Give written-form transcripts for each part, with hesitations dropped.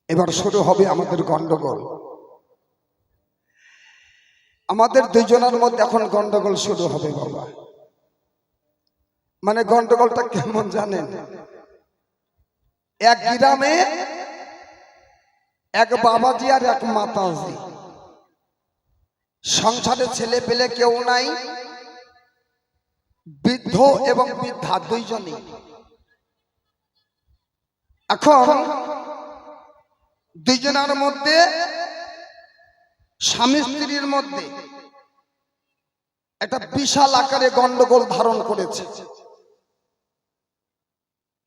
এবার শুরু হবে আমাদের গন্ডগোল। আমাদের দুইজনের মধ্যে এখন গন্ডগোল শুরু হবে বাবা। মানে গন্ডগোলটা কেমন জানেন? এক গ্রামে এক বাবাজি আর এক মাতাজি, সংসারে ছেলে পেলে কেউ নাই, বৃদ্ধ এবং বৃদ্ধা দুইজনই। এখন দুইজনের মধ্যে, স্বামী স্ত্রীর মধ্যে একটা বিশাল আকারে গন্ডগোল ধারণ করেছে।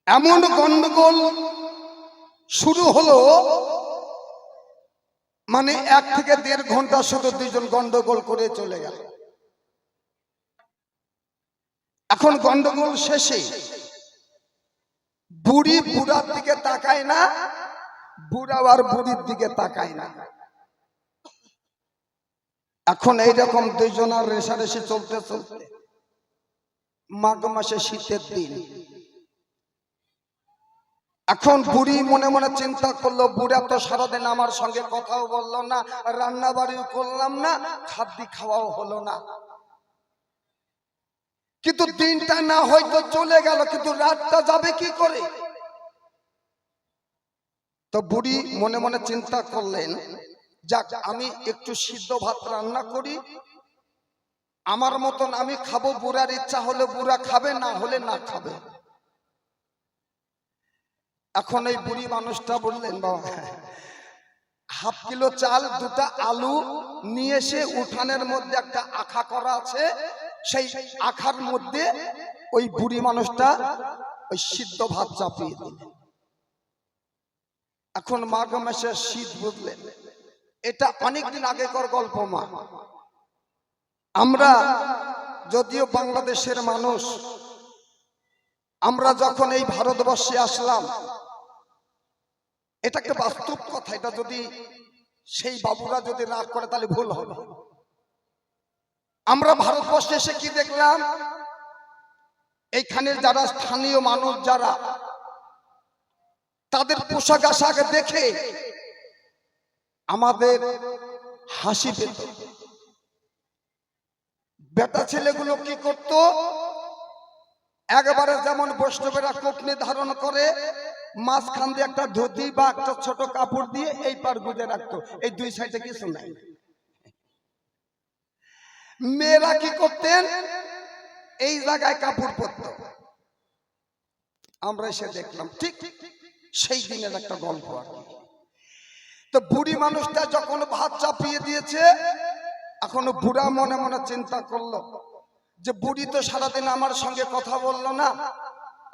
এমন গন্ডগোল শুরু হলো, মানে 1 থেকে 1.5 ঘন্টা শুধু দুইজন গন্ডগোল করে চলে গেল। এখন গন্ডগোল শেষে বুড়ি বুড়ার দিকে তাকায় না, বুড়া আর বুড়ির দিকে তাকায় না। এখন এইরকম দুইজনের রেষারেষি চলতে চলতে মাঘ মাসে শীতের দিন। এখন বুড়ি মনে মনে চিন্তা করলো, বুড়া তো সারাদিন আমার সঙ্গে কথাও বললো না, রান্না বাড়িও করলাম না, খাদ্য খাওয়াও হলো না, কিন্তু দিনটা না হয়তো চলে গেল, কিন্তু রাতটা যাবে কি করে? তো বুড়ি মনে মনে চিন্তা করলেন, যাক আমি একটু সিদ্ধ ভাত রান্না করি, আমার মতন আমি খাবো, বুড়ার ইচ্ছা হলে বুড়া খাবে, না হলে না খাবে। এখন এই বুড়ি মানুষটা বললেন, বাবা 1/2 কিলো চাল, 2টা আলু নিয়ে এসে উঠানের মধ্যে একটা আখা করা আছে, সেই আখার মধ্যে ওই বুড়ি মানুষটা ওই সিদ্ধ ভাত চাপিয়ে দিলেন। এখন মাঘ মাসের শীত, বুঝলেন, এটা অনেকদিন আগেকার গল্প। মা আমরা যদিও বাংলাদেশের মানুষ, আমরা যখন এই ভারতবর্ষে আসলাম, এটা একটা বাস্তব কথা। এটা যদি সেই বাবুরা যদি রাগ করে তাহলে ভুল হবে। আমরা ভারতবর্ষে এসে কি দেখলাম, এইখানের যারা স্থানীয় মানুষ যারা, তাদের পোশাক আশাক দেখে আমাদের হাসি পেত। বেটা ছেলেগুলো কি করত, একবারে যেমন বৈষ্ণবেরা কোকনি ধারণ করে, মাঝখান দিয়ে একটা ধুতি বা একটা ছোট কাপড় দিয়ে এই পার গুজে রাখতো, এই দুই সাইডে কিছু নাই। মেয়েরা কি করতেন, এই জায়গায় কাপড় পরত। আমরা এসে দেখলাম ঠিক সেই দিনের একটা গল্প আর কি। তো বুড়ি মানুষটা যখন ভাত চাপিয়ে দিয়েছে, এখনো বুড়া মনে মনে চিন্তা করলো যে বুড়ি তো সারাদিন আমার সঙ্গে কথা বললো না,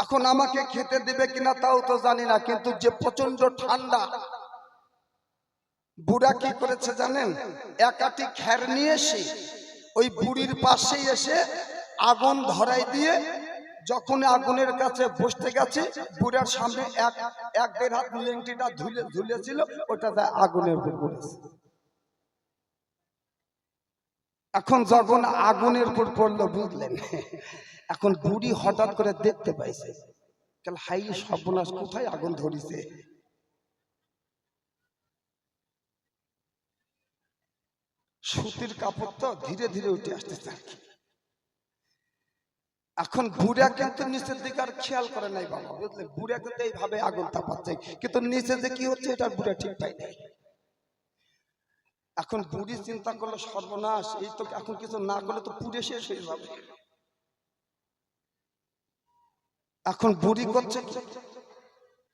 এখন আমাকে খেতে দেবে কিনা তাও তো জানি না, কিন্তু যে প্রচন্ড ঠান্ডা, বুড়া কি করেছে জানেন, 1 আটি খ্যার নিয়ে এসে ওই বুড়ির পাশেই এসে আগুন ধরাই দিয়ে, যখন আগুনের কাছে বসতে গেছে, বুড়ার সামনে 1-1.5 হাত লেংটিটা ঝুলেছিল, ওটা আগুনের উপর পড়েছে। এখন যখন আগুনের উপর পড়লো, বুঝলেন, এখন বুড়ি হঠাৎ করে দেখতে পাইছে, হাই সর্বনাশ, কোথায় আগুন ধরেছে। সুতির কাপড় তো ধীরে ধীরে উঠে আসতেছে আর কি। এখন বুড়া কিন্তু নিচের দিকে আর খেয়াল করে নাই বাবা, বুঝলেন, বুড়া কিন্তু এইভাবে আগুন তাপাচ্ছে, কিন্তু নিচে যে কি হচ্ছে এটা বুড়া ঠিক পাই নাই। এখন বুড়ি চিন্তা করলো, সর্বনাশ, এই তো এখন কিছু না করলে তো পুড়ে শেষ হয়ে যাবে। এখন বুড়ি করছে কি,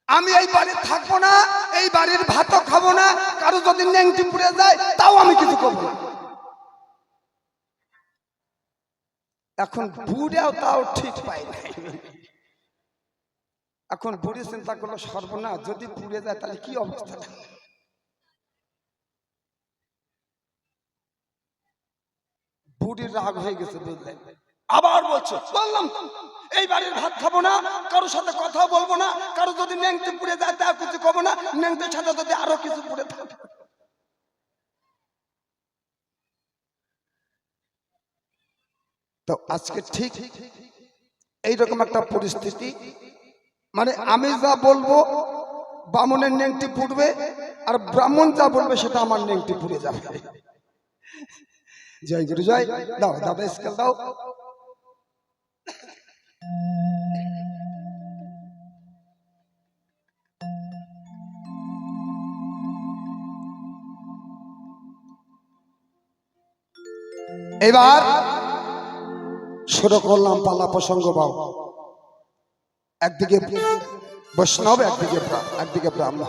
আমি এই বাড়ি থাকবো না, এই বাড়ির ভাতও খাবো না, কারো যদি ন্যাংটি পুড়ে যায় তাও আমি কিছু করবো না। এখন বুড়াও তাও ঠিক পাই নাই। এখন বুড়ি চিন্তা করলো, সর্বনাশ, যদি পুড়ে যায় তাহলে কি অবস্থা। বুড়ির রাগ হয়ে গেছে, বুঝলেন, আবার বলছে, বললাম এই বাড়ির ভাত খাবো না, কারোর সাথে কথা বলবো না, কারো যদি ন্যাংটি পুড়ে যায় তা কিছু খাবো না, ন্যাংটির সাথে যদি আরো কিছু পুড়ে থাকে। তো আজকে ঠিক এইরকম একটা পরিস্থিতি মানে আমি যা বলবো বামনের নেংটি পুড়বে, আর ব্রাহ্মণ যা বলবে সেটা আমার নেংটি পুড়ে যাবে। জয় গুরু জয়। দাও দাদা স্কেল দাও। এবার শুরু করলাম পালা প্রসঙ্গ। বাবু একদিকে বৈষ্ণব, একদিকে ব্রাহ্মণ।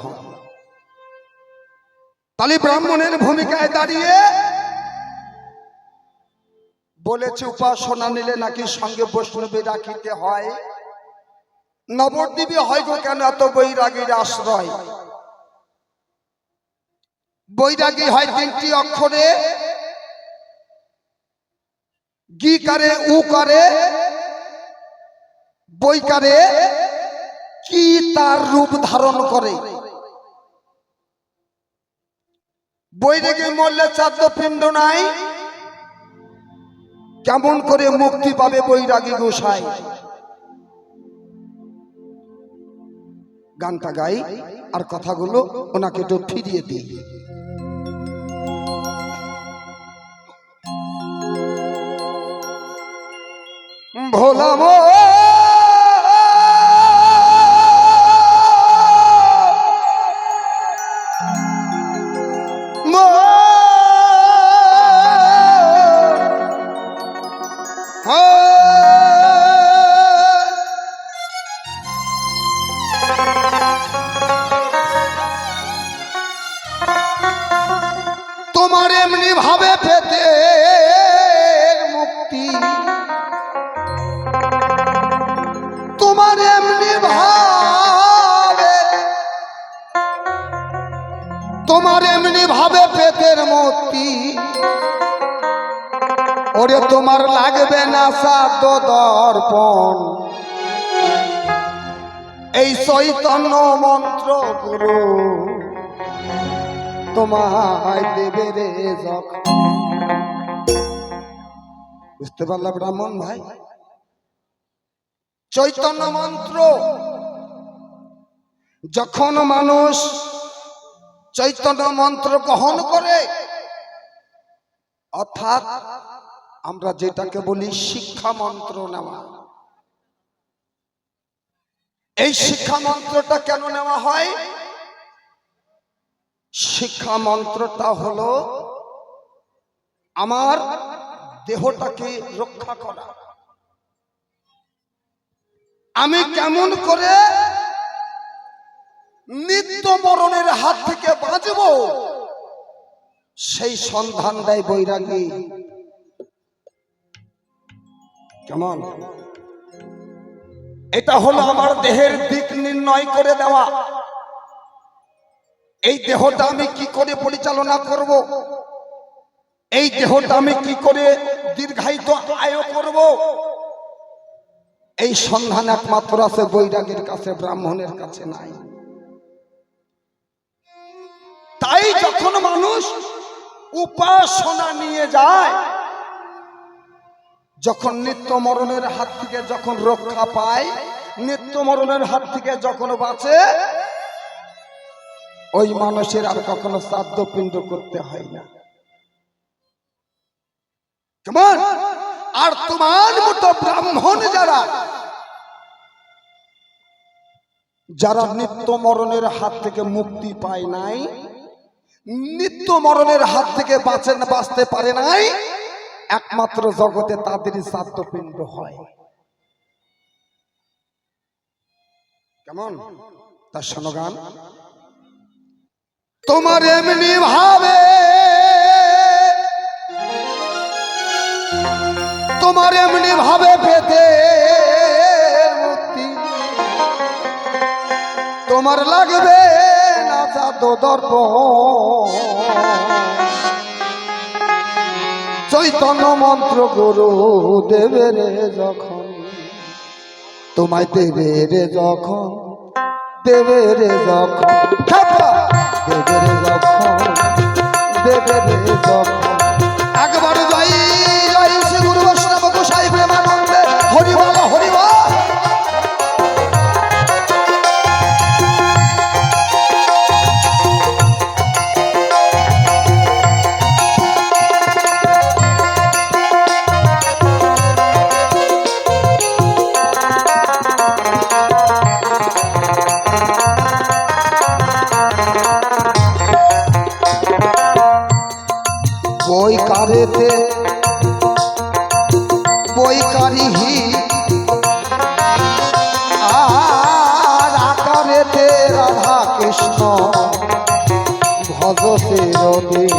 তাহলে ব্রাহ্মণের ভূমিকায় দাঁড়িয়ে বলেছে উপাসনা নিলে নাকি সঙ্গে বৈষ্ণবী রাখিতে হয়। নবদ্বীপে হয় গো কেন এত বৈরাগীর আশ্রয়? বৈরাগী হয় তিনটি অক্ষরে, গিকারে উকারে বৈকারে, কি তার রূপ ধারণ করে। বৈরাগী মরলে চাদ্য পিণ্ড নাই, কেমন করে মুক্তি পাবে বৈরাগী গোসাই? গানটা গাই আর কথাগুলো ওনাকে একটু ফিরিয়ে দিই। ভোলাম তোমার এমনি ভাবে পেতে মুক্তি, তোমার এমনি ভাবে, তোমার এমনি ভাবে পেতের মুক্তি। ওরে তোমার লাগবে না সাধ্য দর্পণ, এই চৈতন্য মন্ত্র গুরু তোমায় দেবে রে যখন। বুঝতে পারলাম ব্রাহ্মণ ভাই? চৈতন্য মন্ত্র যখন মানুষ চৈতন্য মন্ত্র গ্রহণ করে, অর্থাৎ আমরা যেটাকে বলি শিক্ষা মন্ত্র নেওয়া, এই শিক্ষা মন্ত্রটা কেন নেওয়া হয়? শিক্ষা মন্ত্রটা হলো আমার দেহটাকে রক্ষা করা। আমি কেমন করে নিত্য মরণের হাত থেকে বাঁচব, সেই সন্ধান দেয় বৈরাগী। কেমন? এটা হলো আমার দেহের দিক নির্ণয় করে দেওয়া। এই দেহটা আমি কি করে পরিচালনা করব, এই দেহটা আমি কি করে দীর্ঘায়িত আয় করব, এই সন্ধান একমাত্র আছে বৈরাগীর কাছে, ব্রাহ্মণের কাছে নাই। তাই যখন মানুষ উপাসনা নিয়ে যায়, যখন নিত্য মরণের হাত থেকে যখন রক্ষা পায়, নিত্য মরণের হাত থেকে যখন বাঁচে, ওই মানুষের আর কখনো শ্রাদ্ধ পিণ্ড করতে হয় না। কেমন? আর তোমার মতো ব্রাহ্মণ যারা নিত্য মরণের হাত থেকে মুক্তি পায় নাই, নিত্য মরণের হাত থেকে বাঁচতে পারে নাই, একমাত্র জগতে তাদেরই শ্রাদ্ধ পিণ্ড হয়। কেমন? তার স্লোগান, তোমার এমনি ভাবে, তোমার এমনি ভাবে পেতে মুক্তি, তোমার লাগবে না চাঁদ দর্পণ, চৈতন্য মন্ত্র গুরু দেবে রে যখন, তোমায় দেবে রে যখন, দেবে রে যখন, দেবে রে যখন, দেবে রে যখন। একবার জয় জয় শ্রী গুরু বৈষ্ণব গোসাই প্রেমানন্দে, হরি বল হরি বল। কৃষ্ণ ভজ চিরদিন।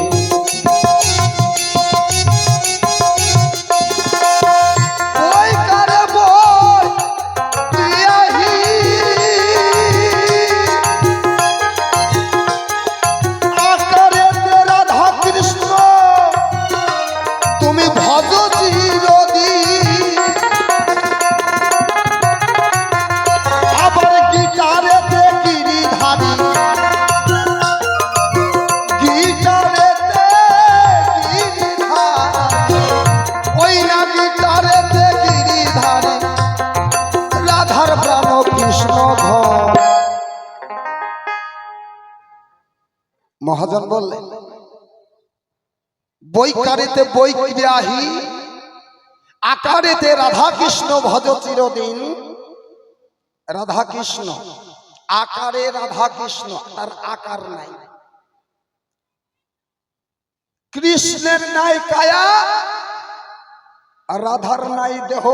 মহাজন বললেন বৈকারিতে বৈক্রিয়াহি আকারেতে রাধা কৃষ্ণ ভজ চিরদিন। রাধা কৃষ্ণ আকারে রাধা কৃষ্ণ, তার আকার নাই। কৃষ্ণের নাই কায়া, রাধার নাই দেহ।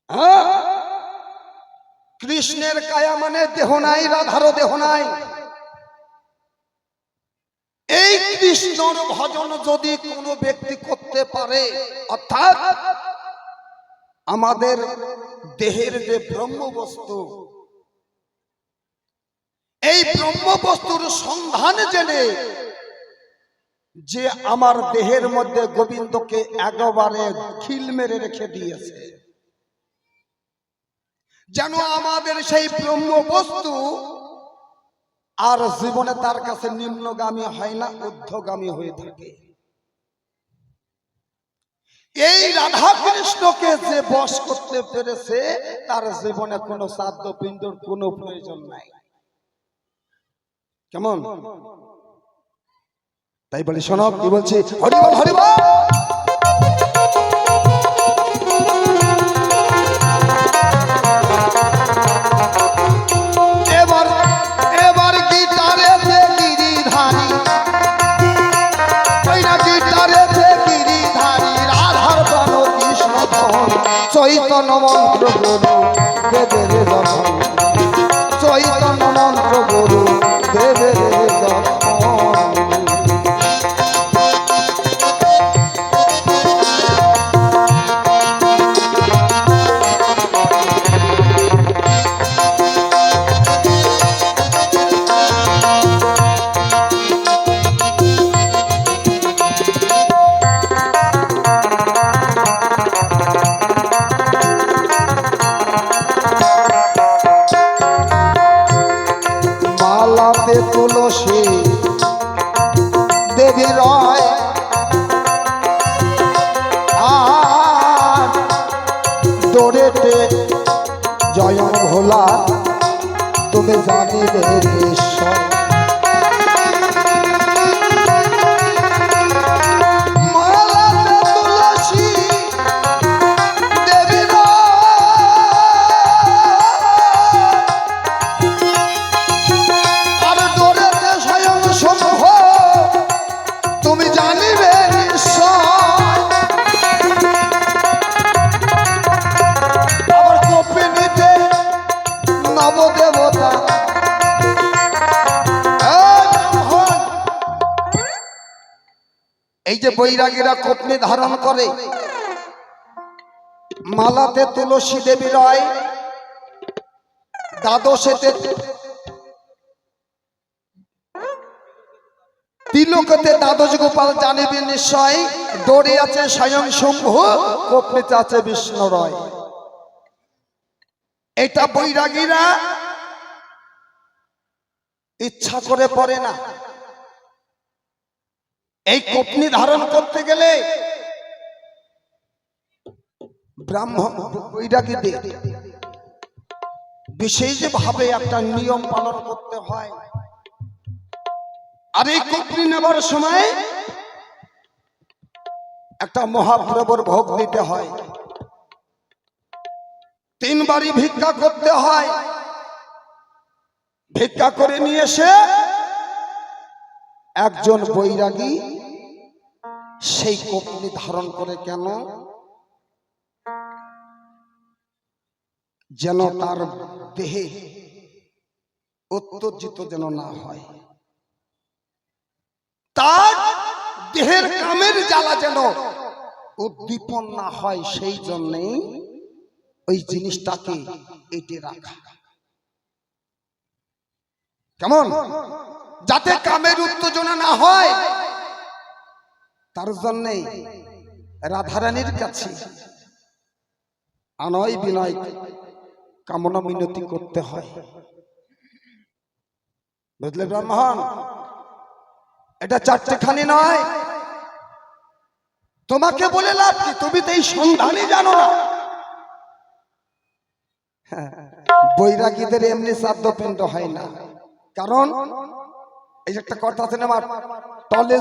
হ্যাঁ, কৃষ্ণের কায়া মানে দেহ নাই, রাধারও দেহ নাই। এই কৃষ্ণর ভজন যদি কোনো ব্যক্তি করতে পারে, অর্থাৎ আমাদের দেহের যে ব্রহ্মবস্তু, এই ব্রহ্মবস্তুর সন্ধান জেনে যে আমার দেহের মধ্যে গোবিন্দকে একেবারে খিল মেরে রেখে দিয়েছে, যেন আমাদের সেই ব্রহ্মবস্তু আর জীবনে তার কাছে নিম্নগামী হয় না, ঊর্ধ্বগামী হয়ে থাকে। এই রাধা কৃষ্ণকে যে বশ করতে পেরেছে, তার জীবনে কোনো শ্রাদ্ধ পিণ্ডর কোনো প্রয়োজন নাই। কেমন? তাই বলি শোনো কি বলছি, হরিবল হরিবল। এবার গিটারেতে গিরিধারী, ওই না গিটারেতে গিরিধারী রাধার প্রাণ কৃষ্ণ চৈতন্য মন্ত্র গুরু দেবের যখন, চৈতন্য মন্ত্র গুরু দেবের যখন। মালাতে তুলসী দেবী রয়, আর ডোরেতে জয় ভোলা তুমি জানিবে ঈশ্বর। এই যে বৈরাগীরা কপনি ধারণ করে, মালাতে তুলসী দেবী রয়, দ্বাদশেতে তিলকতে দ্বাদশ গোপাল জানিবে নিশ্চয়, ডোরে আছে স্বয়ং শম্ভু, কপনিতে আছে বিষ্ণু রয়। এটা বৈরাগীরা ইচ্ছা করে পড়ে না। এই কপনি ধারণ করতে গেলে ব্রাহ্মণ বৈরাগীদের বিশেষভাবে একটা নিয়ম পালন করতে হয়। আর এই কপনি নেবার সময় একটা মহাপ্রভুর ভোগ দিতে হয়, 3 বারই ভিক্ষা করতে হয়। ভিক্ষা করে নিয়ে এসে একজন বৈরাগী সেই কপনি ধারণ করে। কেন? যেন তার দেহে উত্তেজিত যেন না হয়, তার দেহের কামের জ্বালা যেন উদ্দীপন না হয়, সেই জন্যই ওই জিনিসটাকে এঁটে রাখা। কেমন? যাতে কামের উত্তেজনা না হয়, তার জন্যে রাধারানীর কাছে আনয় বিনয় কামনা মিনতি করতে হয়। বুঝলে ব্রাহ্মণ? এটা চারটেখানি নয়। তোমাকে বলে লাভ কি? তুমি তো এই সন্ধানই জানো না। বৈরাগীদের এমনি শ্রাদ্ধ পিণ্ড হয় না, কারণ এই একটা কথা আছে না, আমার টলে